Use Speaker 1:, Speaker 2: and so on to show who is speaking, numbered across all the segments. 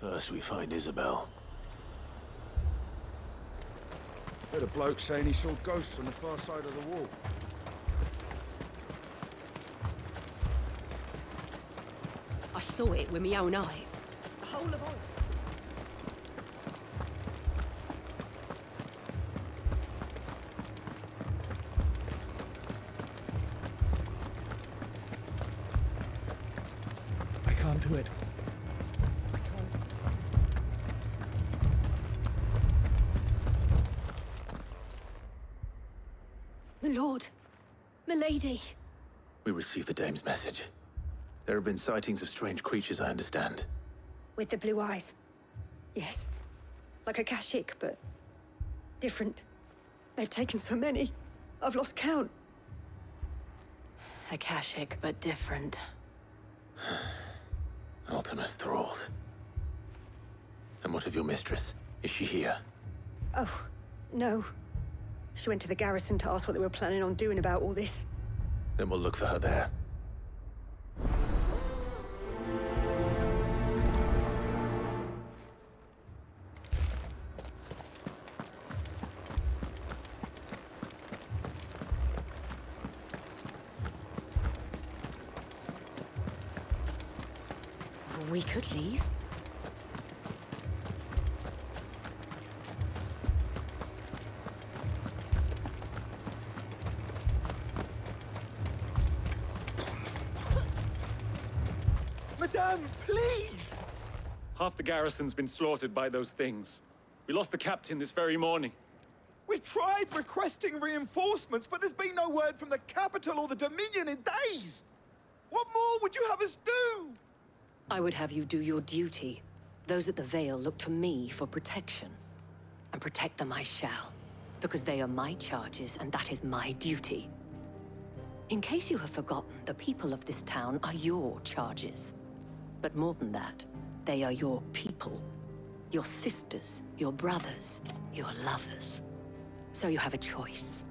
Speaker 1: First we find Isabel.
Speaker 2: Heard a bloke saying he saw ghosts on the far side of the wall.
Speaker 3: I saw it with my own eyes. The whole of all.
Speaker 4: I can't do it.
Speaker 3: My lord. My lady.
Speaker 1: We received the dame's message. There have been sightings of strange creatures, I understand.
Speaker 3: With the blue eyes. Yes. Like a Kashik, but different. They've taken so many. I've lost count.
Speaker 5: Akashic, but different.
Speaker 1: Ultimus thralls. And what of your mistress? Is she here?
Speaker 3: Oh, no. She went to the garrison to ask what they were planning on doing about all this.
Speaker 1: Then we'll look for her there.
Speaker 3: We could leave.
Speaker 6: Madame, please! Half the garrison's been slaughtered by those things. We lost the captain this very morning.
Speaker 7: We've tried requesting reinforcements, but there's been no word from the capital or the Dominion in days! What more would you have us do?
Speaker 5: I would have you do your duty. Those at the Vale look to me for protection. And protect them I shall, because they are my charges and that is my duty. In case you have forgotten, the people of this town are your charges. But more than that, they are your people. Your sisters, your brothers, your lovers. So you have a choice.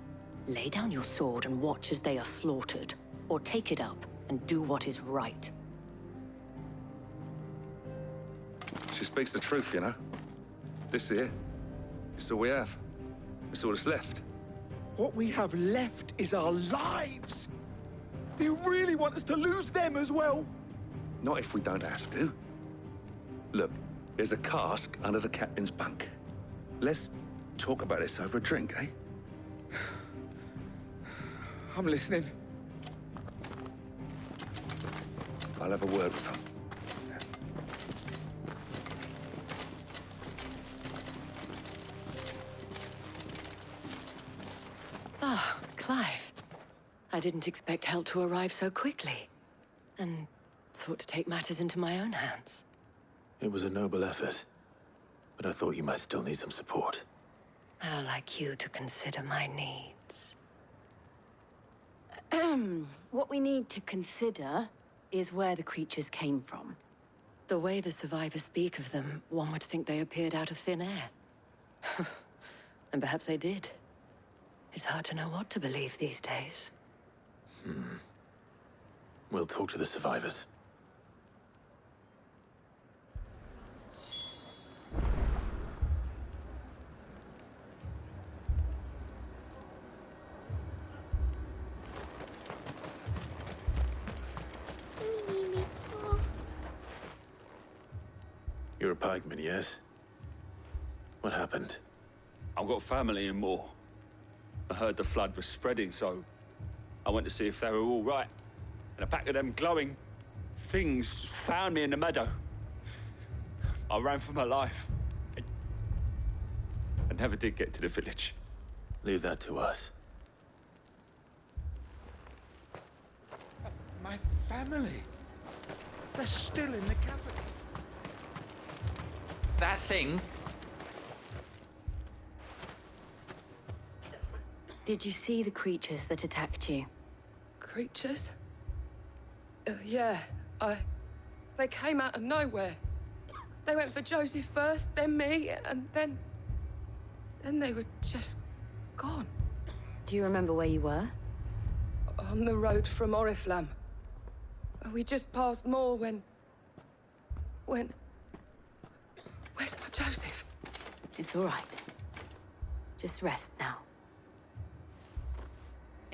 Speaker 5: Lay down your sword and watch as they are slaughtered, or take it up and do what is right.
Speaker 8: She speaks the truth, you know. This here, it's all we have. It's all that's left.
Speaker 7: What we have left is our lives! Do you really want us to lose them as well?
Speaker 8: Not if we don't have to. Look, there's a cask under the captain's bunk. Let's talk about this over a drink, eh?
Speaker 7: I'm listening.
Speaker 8: I'll have a word with him.
Speaker 5: Ah, Clive. I didn't expect help to arrive so quickly. And sought to take matters into my own hands.
Speaker 1: It was a noble effort, but I thought you might still need some support.
Speaker 5: I'd like you to consider my needs. What we need to consider is where the creatures came from. The way the survivors speak of them, one would think they appeared out of thin air. And perhaps they did. It's hard to know what to believe these days.
Speaker 1: We'll talk to the survivors. You're a pikeman, yes? What happened?
Speaker 6: I've got family in Moor. I heard the flood was spreading, so I went to see if they were all right. And a pack of them glowing things found me in the meadow. I ran for my life. I never did get to the village.
Speaker 1: Leave that to us.
Speaker 7: My family. They're still in the capital.
Speaker 9: That thing?
Speaker 5: Did you see the creatures that attacked you?
Speaker 10: Creatures? Yeah, They came out of nowhere. They went for Joseph first, then me, and then they were just gone.
Speaker 5: Do you remember where you were?
Speaker 10: On the road from Oriflamme. We just passed Moor when... Joseph.
Speaker 5: It's all right. Just rest now.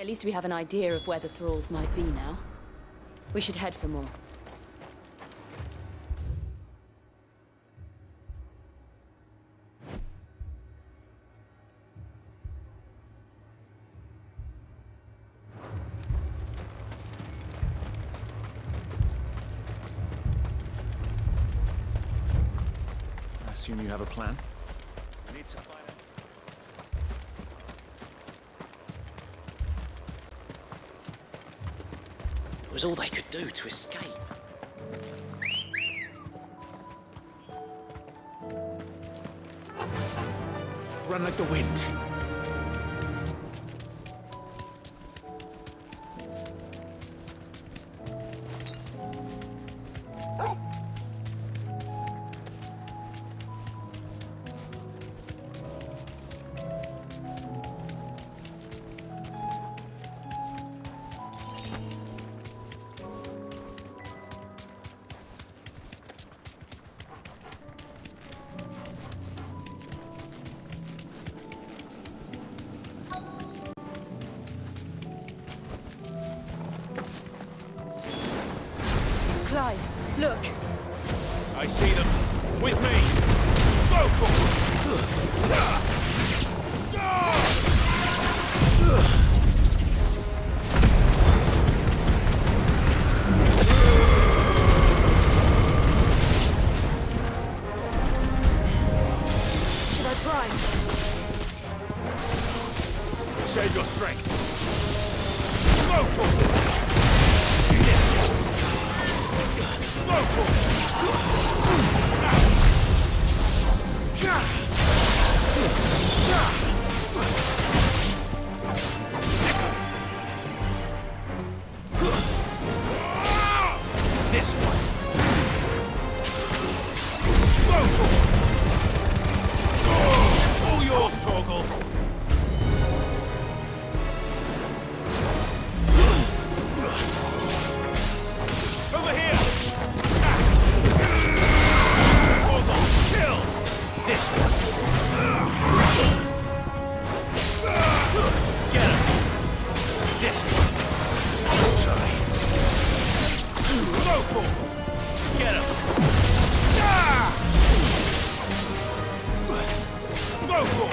Speaker 5: At least we have an idea of where the thralls might be now. We should head for more.
Speaker 4: I assume you have a plan?
Speaker 6: We need to find out.
Speaker 9: It was all they could do to escape.
Speaker 4: Run like the wind.
Speaker 5: Clive, look!
Speaker 4: I see them. With me.
Speaker 3: Should I prime?
Speaker 4: Save your strength. This one. All yours, Torgal. Over here! Torgal, kill! This one. Get him! This one. Let's try. Local! Get him! Local!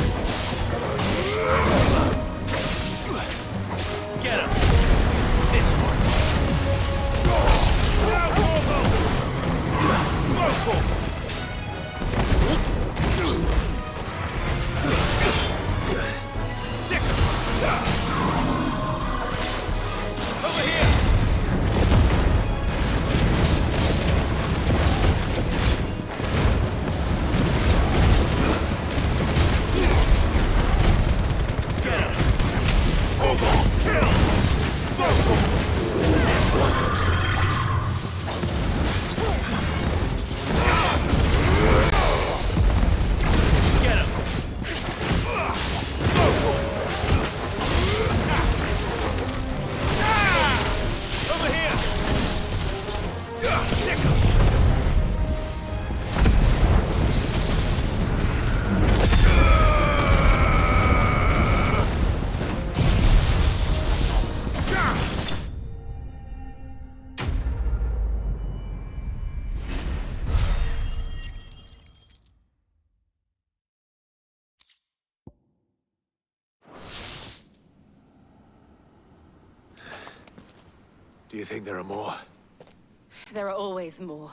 Speaker 4: Get him! This one. Now, Torgal! Local! Sick him! Over here! Get him! Torgal, kill! Local! Get him! Local! Over here! Sick him!
Speaker 1: Do you think there are more?
Speaker 5: There are always more.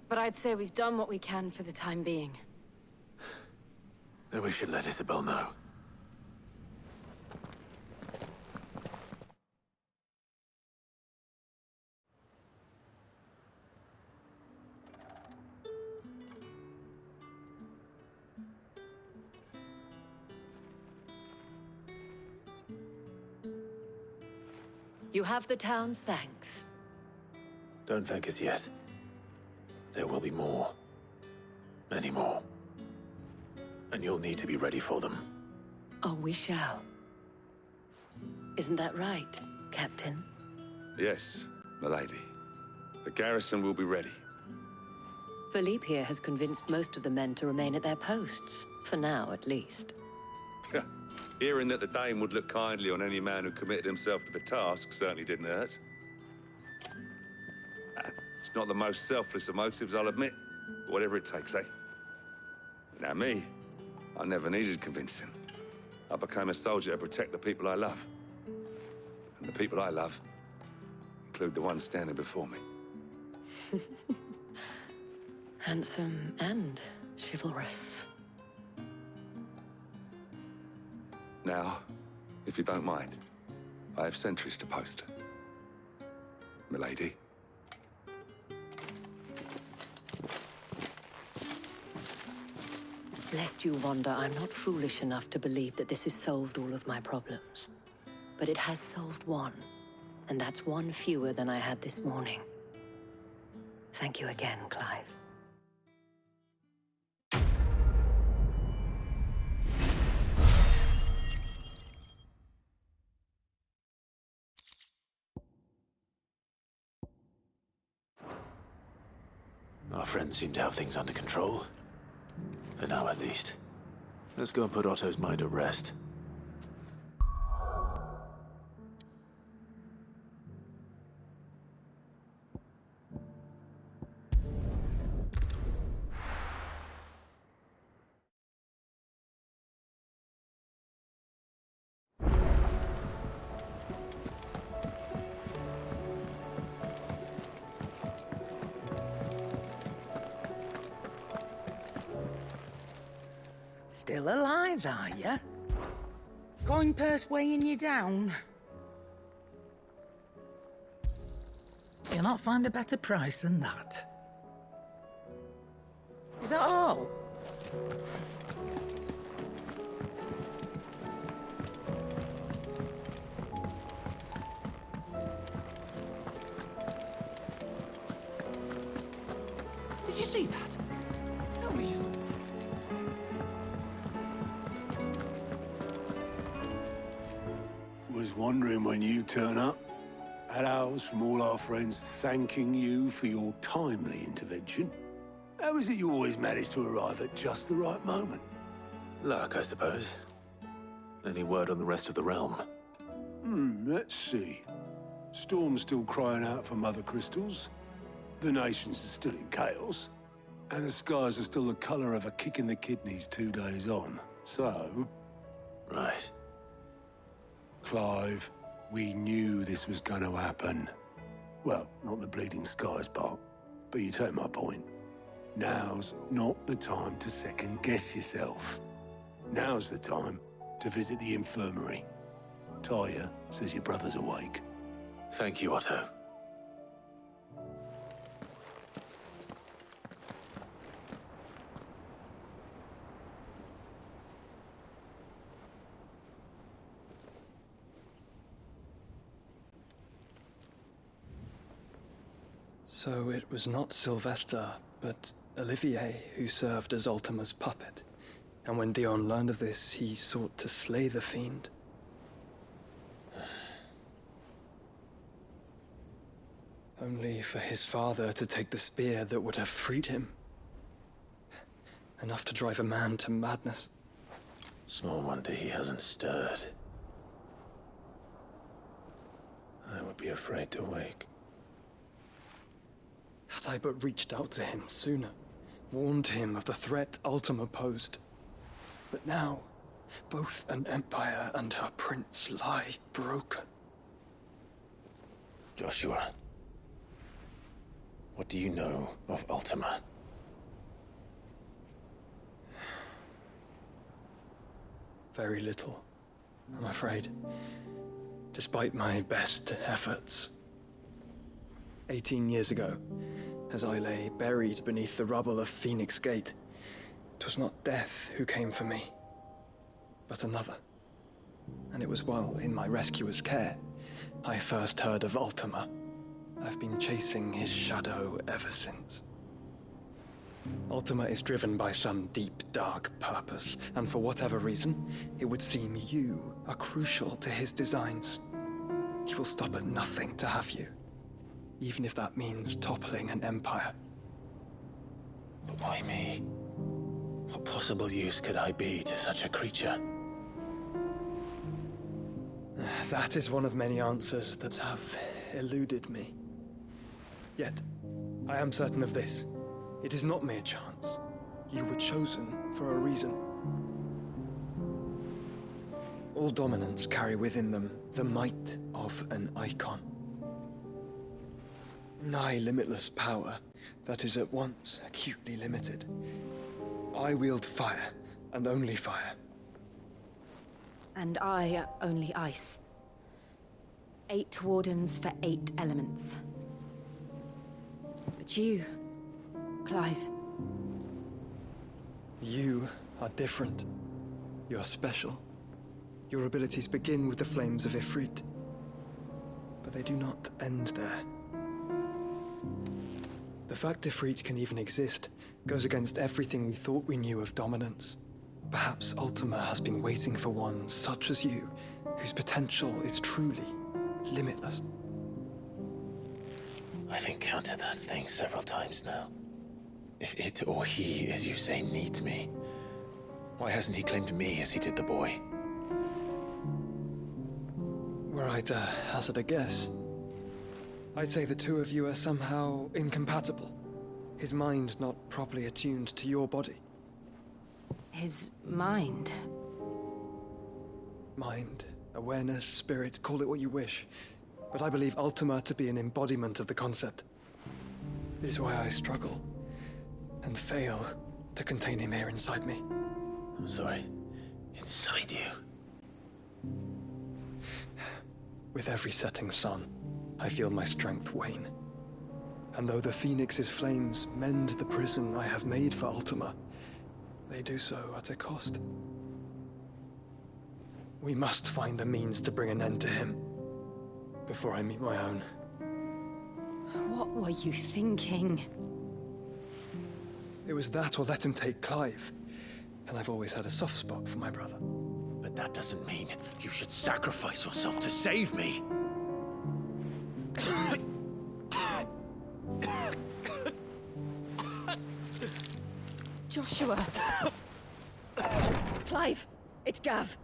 Speaker 5: But I'd say we've done what we can for the time being.
Speaker 1: Then we should let Isabel know.
Speaker 5: You have the town's thanks.
Speaker 1: Don't thank us yet. There will be more. Many more. And you'll need to be ready for them.
Speaker 5: Oh, we shall. Isn't that right, Captain?
Speaker 8: Yes, milady. The garrison will be ready.
Speaker 5: Philippe here has convinced most of the men to remain at their posts, for now at least.
Speaker 8: Hearing that the Dame would look kindly on any man who committed himself to the task certainly didn't hurt. It's not the most selfless of motives, I'll admit. But whatever it takes, eh? Now me, I never needed convincing. I became a soldier to protect the people I love. And the people I love include the ones standing before me.
Speaker 5: Handsome and chivalrous.
Speaker 8: Now, if you don't mind, I have sentries to post. Milady.
Speaker 5: Lest you wonder, I'm not foolish enough to believe that this has solved all of my problems. But it has solved one, and that's one fewer than I had this morning. Thank you again, Clive.
Speaker 1: Our friends seem to have things under control. For now, at least. Let's go and put Otto's mind at rest.
Speaker 11: Still alive, are you? Coin purse weighing you down? You'll not find a better price than that. Is that all? Did you see that? Tell me you saw that.
Speaker 12: Was wondering when you turn up. Had ours from all our friends thanking you for your timely intervention. How is it you always manage to arrive at just the right moment?
Speaker 1: Luck, I suppose. Any word on the rest of the realm?
Speaker 12: Let's see. Storm's still crying out for Mother Crystals. The nations are still in chaos. And the skies are still the color of a kick in the kidneys 2 days on. So...
Speaker 1: Right.
Speaker 12: Clive, we knew this was going to happen. Well, not the bleeding skies part, but you take my point. Now's not the time to second-guess yourself. Now's the time to visit the infirmary. Talia says your brother's awake.
Speaker 1: Thank you, Otto.
Speaker 13: So it was not Sylvester, but Olivier who served as Ultima's puppet. And when Dion learned of this, he sought to slay the fiend. Only for his father to take the spear that would have freed him. Enough to drive a man to madness.
Speaker 1: Small wonder he hasn't stirred. I would be afraid to wake.
Speaker 13: Had I but reached out to him sooner, warned him of the threat Ultima posed. But now, both an empire and her prince lie broken.
Speaker 1: Joshua, what do you know of Ultima?
Speaker 13: Very little, I'm afraid. Despite my best efforts. 18 years ago, as I lay buried beneath the rubble of Phoenix Gate, 'twas not death who came for me, but another. And it was while in my rescuer's care, I first heard of Ultima. I've been chasing his shadow ever since. Ultima is driven by some deep, dark purpose, and for whatever reason, it would seem you are crucial to his designs. He will stop at nothing to have you, even if that means toppling an empire.
Speaker 1: But why me? What possible use could I be to such a creature?
Speaker 13: That is one of many answers that have eluded me. Yet, I am certain of this. It is not mere chance. You were chosen for a reason. All dominants carry within them the might of an icon. Nigh limitless power that is at once acutely limited. I wield fire, and only fire.
Speaker 14: And I only ice. 8 wardens for 8 elements. But you, Clive.
Speaker 13: You are different. You're special. Your abilities begin with the flames of Ifrit. But they do not end there. The fact Ifrit can even exist goes against everything we thought we knew of dominance. Perhaps Ultima has been waiting for one such as you, whose potential is truly limitless.
Speaker 1: I've encountered that thing several times now. If it or he, as you say, needs me, why hasn't he claimed me as he did the boy?
Speaker 13: Were I to hazard a guess, I'd say the two of you are somehow incompatible. His mind not properly attuned to your body.
Speaker 14: His mind?
Speaker 13: Mind, awareness, spirit, call it what you wish. But I believe Ultima to be an embodiment of the concept. This is why I struggle and fail to contain him here inside me.
Speaker 1: I'm sorry. Inside you?
Speaker 13: With every setting sun, I feel my strength wane. And though the Phoenix's flames mend the prison I have made for Ultima, they do so at a cost. We must find a means to bring an end to him before I meet my own.
Speaker 14: What were you thinking?
Speaker 13: It was that or let him take Clive. And I've always had a soft spot for my brother.
Speaker 1: But that doesn't mean you should sacrifice yourself to save me.
Speaker 3: Joshua. Clive, it's Gav.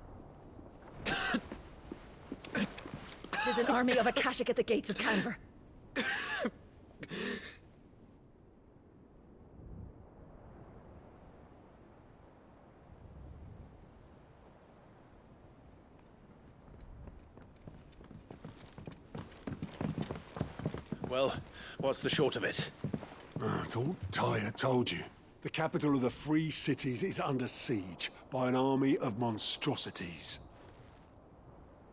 Speaker 3: There's an army of Akashic at the gates of Canver.
Speaker 1: Well, what's the short of it?
Speaker 12: I thought Tyre told you. The capital of the Free Cities is under siege by an army of monstrosities.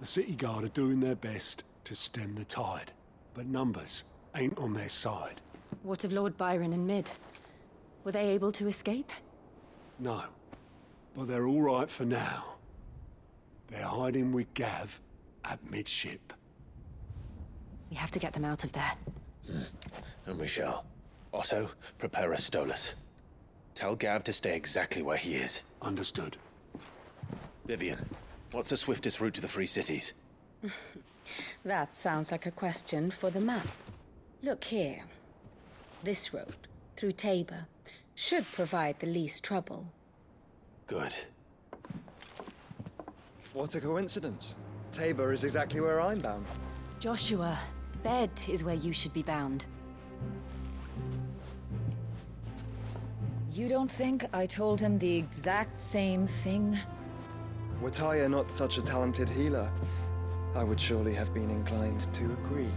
Speaker 12: The city guard are doing their best to stem the tide, but numbers ain't on their side.
Speaker 14: What of Lord Byron and Mid? Were they able to escape?
Speaker 12: No, but they're all right for now. They're hiding with Gav at midship.
Speaker 14: We have to get them out of there.
Speaker 1: And we shall. Otto, prepare a Stolas. Tell Gav to stay exactly where he is.
Speaker 12: Understood.
Speaker 1: Vivian, what's the swiftest route to the Free Cities?
Speaker 11: That sounds like a question for the map. Look here. This road, through Tabor, should provide the least trouble.
Speaker 1: Good.
Speaker 13: What a coincidence. Tabor is exactly where I'm bound.
Speaker 14: Joshua, bed is where you should be bound.
Speaker 11: You don't think I told him the exact same thing?
Speaker 13: Were Tyre not such a talented healer, I would surely have been inclined to agree.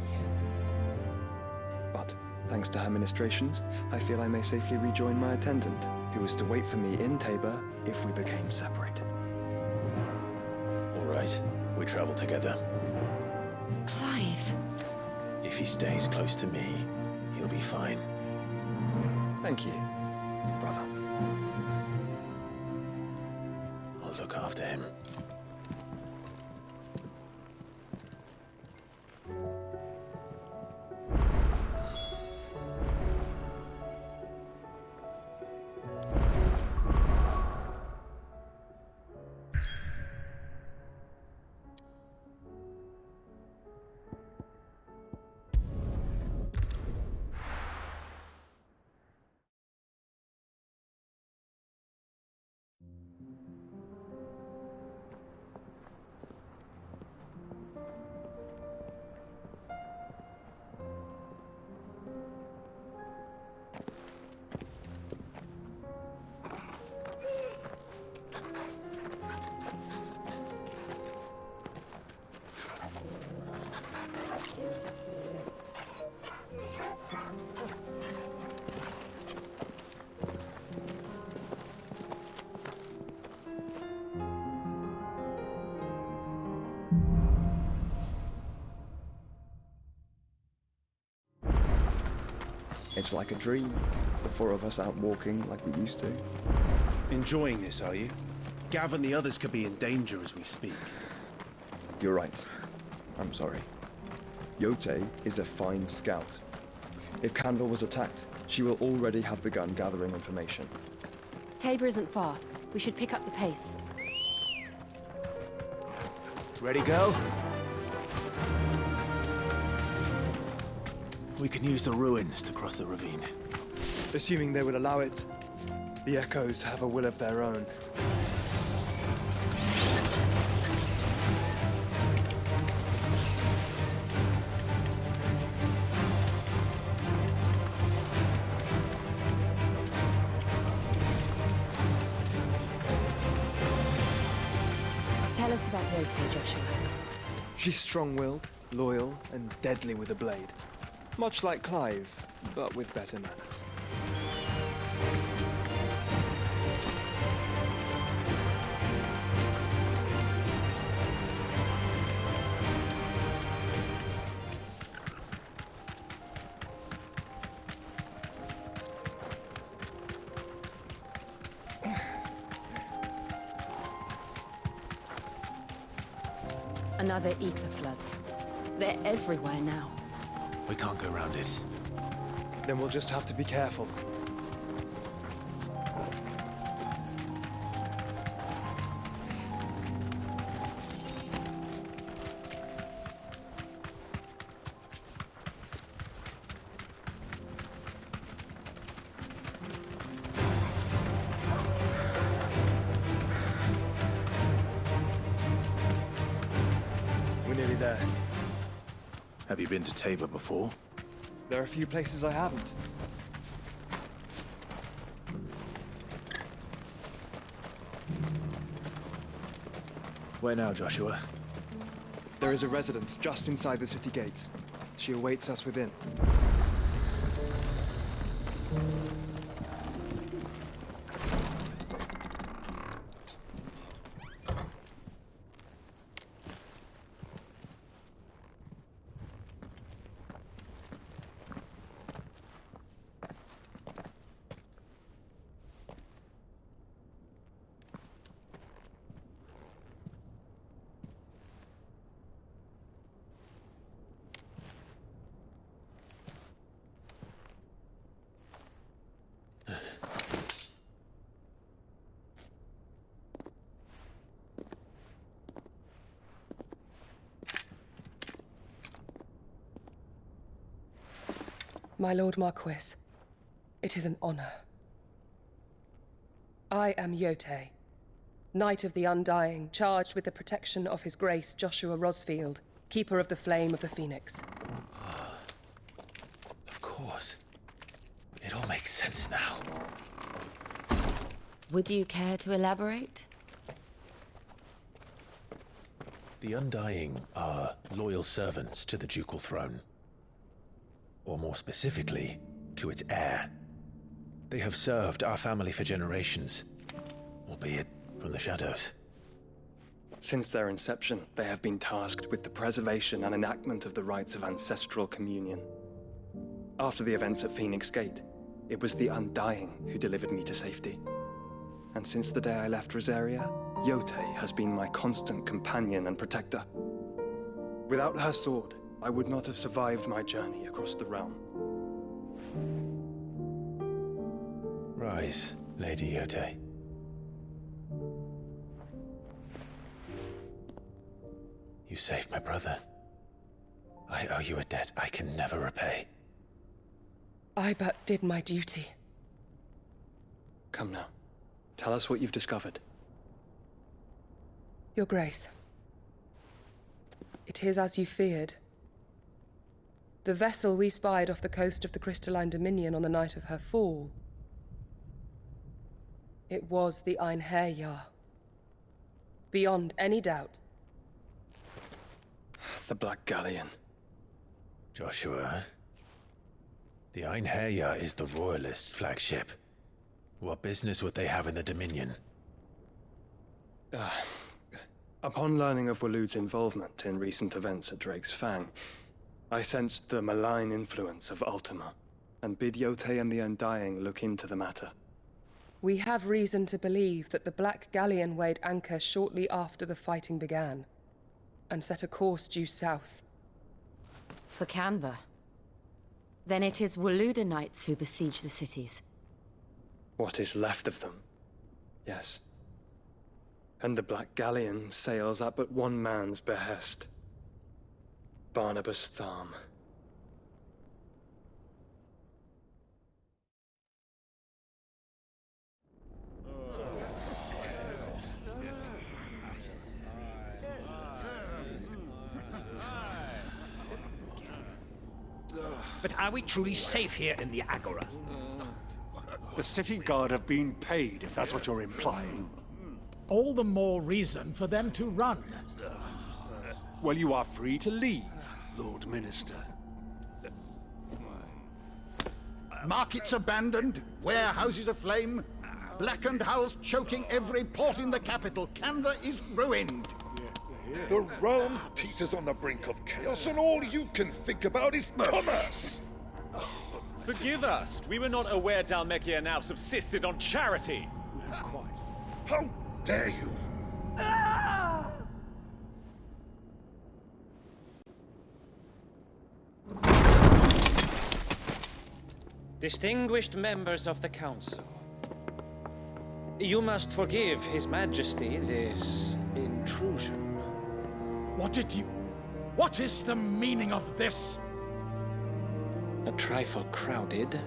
Speaker 13: But, thanks to her ministrations, I feel I may safely rejoin my attendant, who was to wait for me in Tabor if we became separated.
Speaker 1: All right, we travel together.
Speaker 14: Clive.
Speaker 1: If he stays close to me, he'll be fine.
Speaker 13: Thank you, brother.
Speaker 1: I'll look after him.
Speaker 15: It's like a dream. The four of us out walking like we used to.
Speaker 16: Enjoying this, are you? Gav and the others could be in danger as we speak.
Speaker 15: You're right. I'm sorry. Yote is a fine scout. If Canville was attacked, she will already have begun gathering information.
Speaker 14: Tabor isn't far. We should pick up the pace.
Speaker 16: Ready, go? We can use the ruins to cross the ravine.
Speaker 13: Assuming they will allow it. The Echoes have a will of their own.
Speaker 14: Tell us about Yote, Joshua.
Speaker 13: She's strong-willed, loyal, and deadly with a blade. Much like Clive, but with better manners.
Speaker 14: Another ether flood. They're everywhere now.
Speaker 16: We can't go around it.
Speaker 13: Then we'll just have to be careful. We're nearly there.
Speaker 16: Have you been to Tabor before?
Speaker 13: There are a few places I haven't.
Speaker 16: Where now, Joshua?
Speaker 13: There is a residence just inside the city gates. She awaits us within.
Speaker 10: My Lord Marquis, it is an honor. I am Yote, Knight of the Undying, charged with the protection of His Grace Joshua Rosfield, Keeper of the Flame of the Phoenix.
Speaker 16: Of course. It all makes sense now.
Speaker 14: Would you care to elaborate?
Speaker 1: The Undying are loyal servants to the ducal throne. Or more specifically, to its heir. They have served our family for generations, albeit from the shadows.
Speaker 13: Since their inception, they have been tasked with the preservation and enactment of the rites of ancestral communion. After the events at Phoenix Gate, it was the Undying who delivered me to safety. And since the day I left Rosaria, Yote has been my constant companion and protector. Without her sword, I would not have survived my journey across the realm.
Speaker 1: Rise, Lady Yote. You saved my brother. I owe you a debt I can never repay.
Speaker 10: I but did my duty.
Speaker 13: Come now. Tell us what you've discovered.
Speaker 10: Your Grace. It is as you feared. The vessel we spied off the coast of the Crystalline Dominion on the night of her fall. It was the Einherjar. Beyond any doubt.
Speaker 13: The Black Galleon.
Speaker 1: Joshua, the Einherjar is the Royalists' flagship. What business would they have in the Dominion?
Speaker 13: Upon learning of Waloed's involvement in recent events at Drake's Fang, I sensed the malign influence of Ultima and bid Yotei and the Undying look into the matter.
Speaker 10: We have reason to believe that the Black Galleon weighed anchor shortly after the fighting began, and set a course due south.
Speaker 14: For Canva. Then it is Waluda Knights who besiege the cities.
Speaker 13: What is left of them, yes. And the Black Galleon sails at but one man's behest. Barnabas Tharm.
Speaker 4: But are we truly safe here in the Agora?
Speaker 12: The city guard have been paid, if that's what you're implying.
Speaker 17: All the more reason for them to run.
Speaker 12: Well, you are free to leave, Lord Minister.
Speaker 18: Markets abandoned, warehouses aflame, blackened hulls choking every port in the capital. Canva is ruined.
Speaker 19: The realm teeters on the brink of chaos, and all you can think about is commerce!
Speaker 20: Forgive us. We were not aware Dhalmekia now subsisted on charity.
Speaker 19: How dare you!
Speaker 9: Distinguished members of the Council, you must forgive His Majesty this intrusion.
Speaker 17: What is the meaning of this?
Speaker 9: A trifle crowded,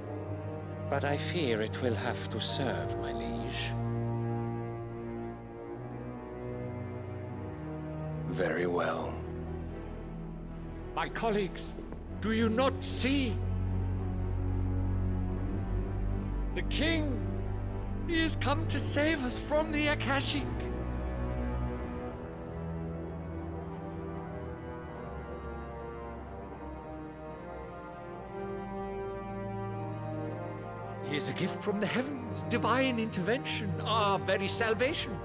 Speaker 9: but I fear it will have to serve, my liege.
Speaker 21: Very well.
Speaker 17: My colleagues, do you not see? The king! He has come to save us from the Akashic! He is a gift from the heavens, divine intervention, our very salvation.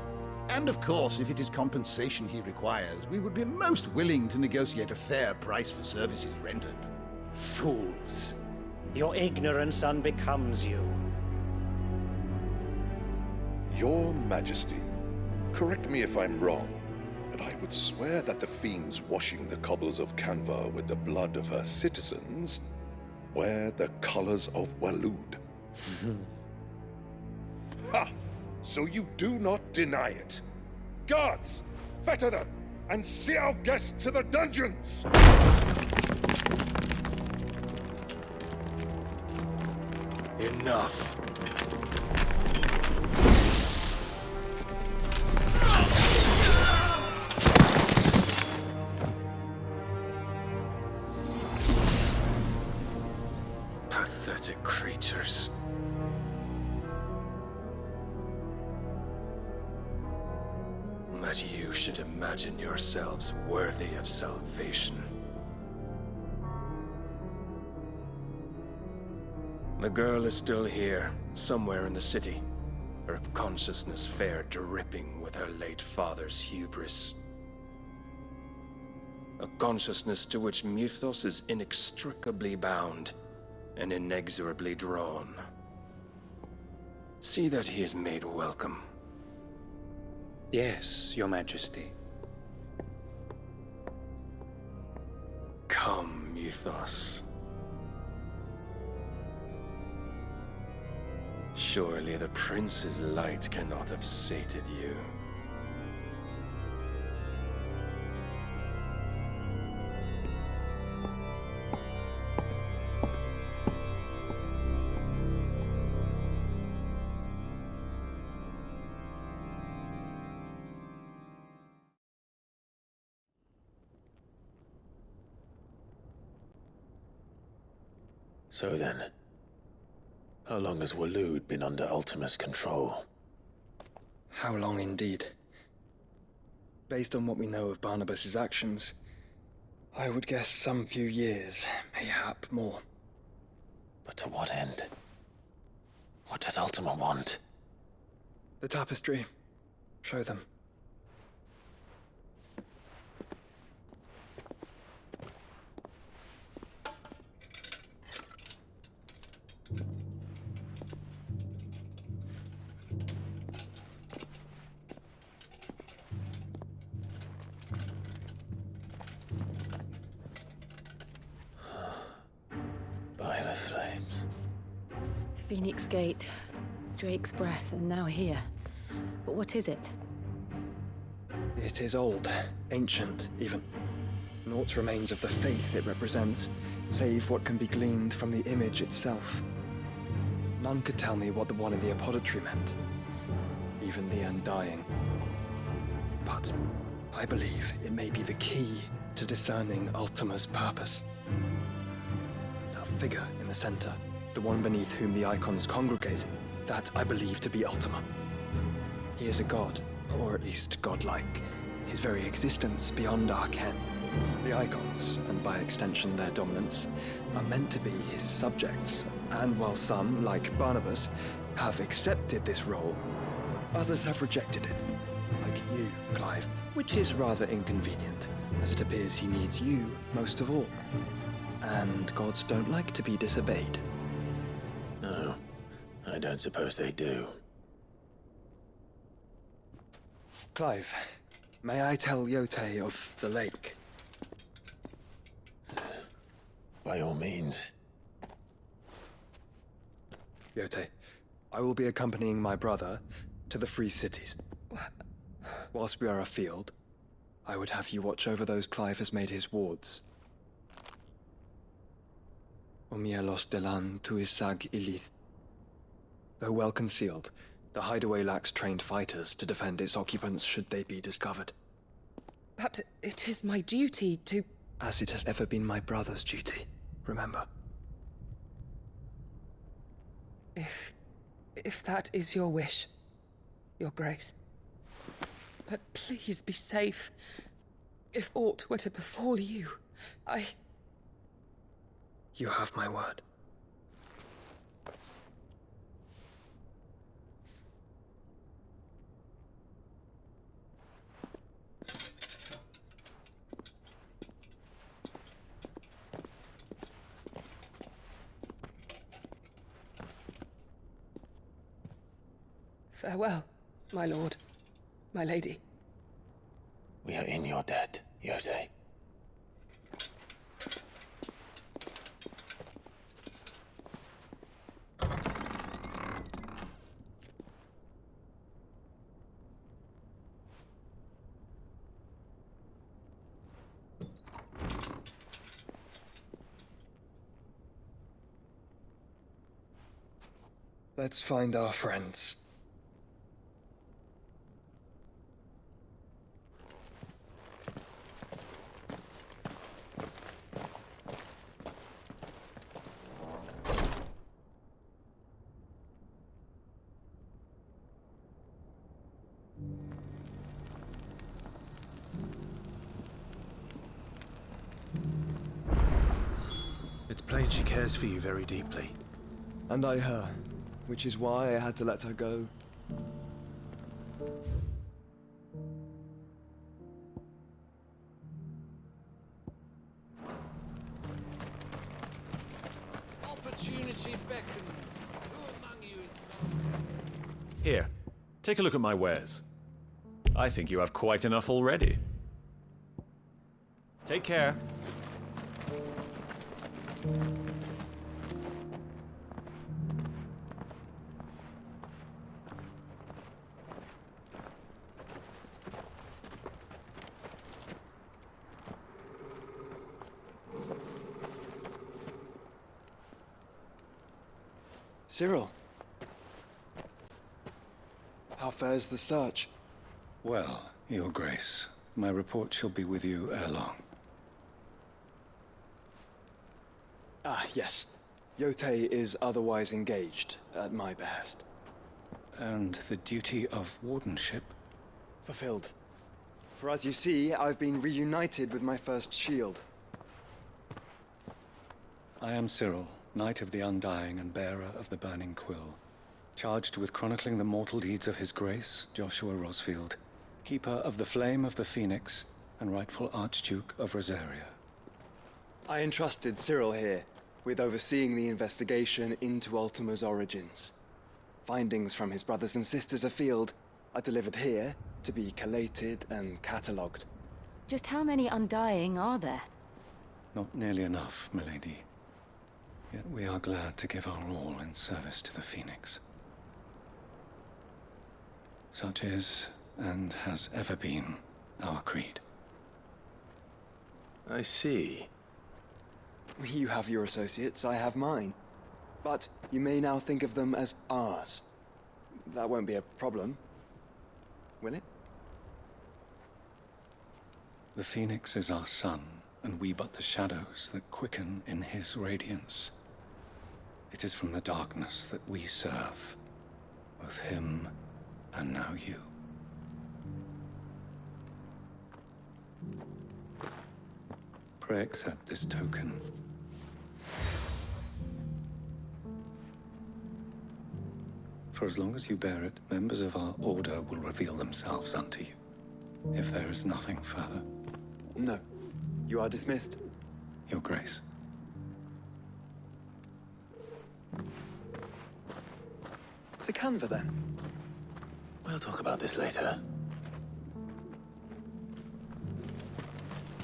Speaker 18: And of course, if it is compensation he requires, we would be most willing to negotiate a fair price for services rendered.
Speaker 9: Fools! Your ignorance unbecomes you.
Speaker 19: Your Majesty, correct me if I'm wrong, but I would swear that the fiends washing the cobbles of Canva with the blood of her citizens wear the colors of Walud. Ha! So you do not deny it. Guards, fetter them, and see our guests to the dungeons!
Speaker 21: Enough. Pathetic creatures. That you should imagine yourselves worthy of salvation. The girl is still here, somewhere in the city. Her consciousness fair dripping with her late father's hubris. A consciousness to which Mythos is inextricably bound and inexorably drawn. See that he is made welcome.
Speaker 9: Yes, Your Majesty.
Speaker 21: Come, Mythos. Surely the prince's light cannot have sated you.
Speaker 1: So then, how long has Walud been under Ultima's control?
Speaker 13: How long indeed? Based on what we know of Barnabas's actions, I would guess some few years, mayhap more.
Speaker 1: But to what end? What does Ultima want?
Speaker 13: The tapestry. Show them.
Speaker 14: Phoenix Gate, Drake's Breath, and now here. But what is it?
Speaker 15: It is old, ancient, even. Naught remains of the faith it represents, save what can be gleaned from the image itself. None could tell me what the one in the apothecary meant, even the Undying. But I believe it may be the key to discerning Ultima's purpose. That figure in the center, the one beneath whom the icons congregate, that I believe to be Ultima. He is a god, or at least godlike, his very existence beyond our ken. The icons, and by extension their dominants, are meant to be his subjects, and while some, like Barnabas, have accepted this role, others have rejected it. Like you, Clive, which is rather inconvenient, as it appears he needs you most of all. And gods don't like to be disobeyed.
Speaker 1: No, I don't suppose they do.
Speaker 15: Clive, may I tell Yote of the lake?
Speaker 1: By all means.
Speaker 15: Yote, I will be accompanying my brother to the Free Cities. Whilst we are afield, I would have you watch over those Clive has made his wards. Omielos delan tuisag ilith. Though well concealed, the hideaway lacks trained fighters to defend its occupants should they be discovered.
Speaker 10: But it is my duty to...
Speaker 15: As it has ever been my brother's duty, remember.
Speaker 10: If that is your wish, Your Grace. But please be safe. If aught were to befall you,
Speaker 15: You have my word.
Speaker 10: Farewell, my lord, my lady.
Speaker 1: We are in your debt, Yote.
Speaker 15: Let's find our friends.
Speaker 16: It's plain she cares for you very deeply.
Speaker 15: And I her, which is why I had to let her go.
Speaker 17: Opportunity beckons. Who among you is...
Speaker 20: Here, take a look at my wares. I think you have quite enough already. Take care.
Speaker 15: Cyril. How fares the search?
Speaker 2: Well, Your Grace, my report shall be with you ere long.
Speaker 15: Ah, yes. Yote is otherwise engaged, at my behest.
Speaker 2: And the duty of wardenship?
Speaker 15: Fulfilled. For as you see, I've been reunited with my first shield.
Speaker 2: I am Cyril, Knight of the Undying and bearer of the Burning Quill, charged with chronicling the mortal deeds of His Grace, Joshua Rosfield, keeper of the Flame of the Phoenix and rightful Archduke of Rosaria.
Speaker 15: I entrusted Cyril here with overseeing the investigation into Ultima's origins. Findings from his brothers and sisters afield are delivered here to be collated and catalogued.
Speaker 14: Just how many Undying are there?
Speaker 2: Not nearly enough, milady. Yet we are glad to give our all in service to the Phoenix. Such is, and has ever been, our creed.
Speaker 1: I see.
Speaker 15: You have your associates, I have mine. But you may now think of them as ours. That won't be a problem, will it?
Speaker 2: The Phoenix is our sun, and we but the shadows that quicken in his radiance. It is from the darkness that we serve, both him and now you. Pray accept this token. For as long as you bear it, members of our order will reveal themselves unto you. If there is nothing further.
Speaker 15: No. You are dismissed.
Speaker 2: Your Grace.
Speaker 15: It's a Canva, then?
Speaker 1: We'll talk about this later.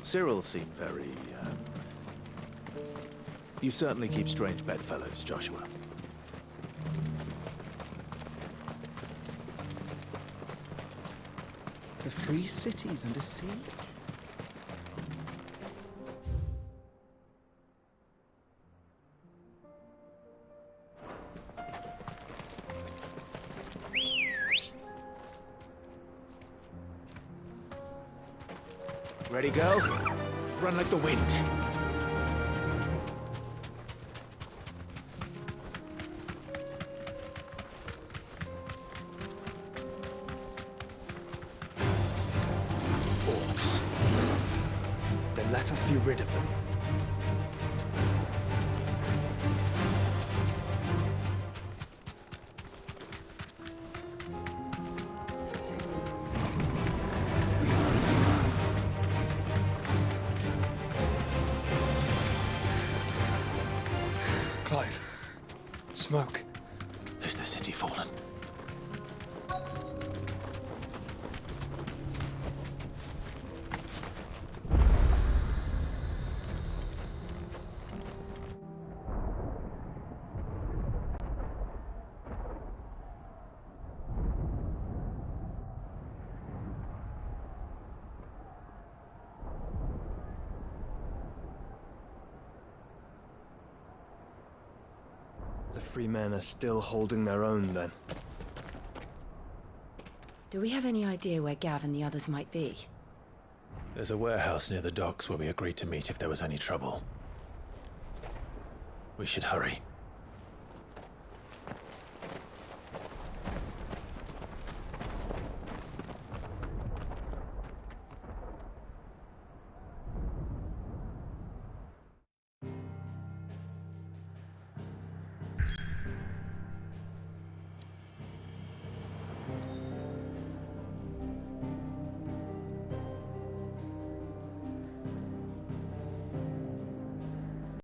Speaker 1: Cyril seemed very, You certainly keep strange bedfellows, Joshua.
Speaker 7: The free city's under siege?
Speaker 1: Ready, go? Run like the wind.
Speaker 15: Orcs. Then let us be rid of them. Clive. Smoke.
Speaker 1: Is the city fallen?
Speaker 15: The free men are still holding their own, then.
Speaker 14: Do we have any idea where Gav and the others might be?
Speaker 1: There's a warehouse near the docks where we agreed to meet if there was any trouble. We should hurry.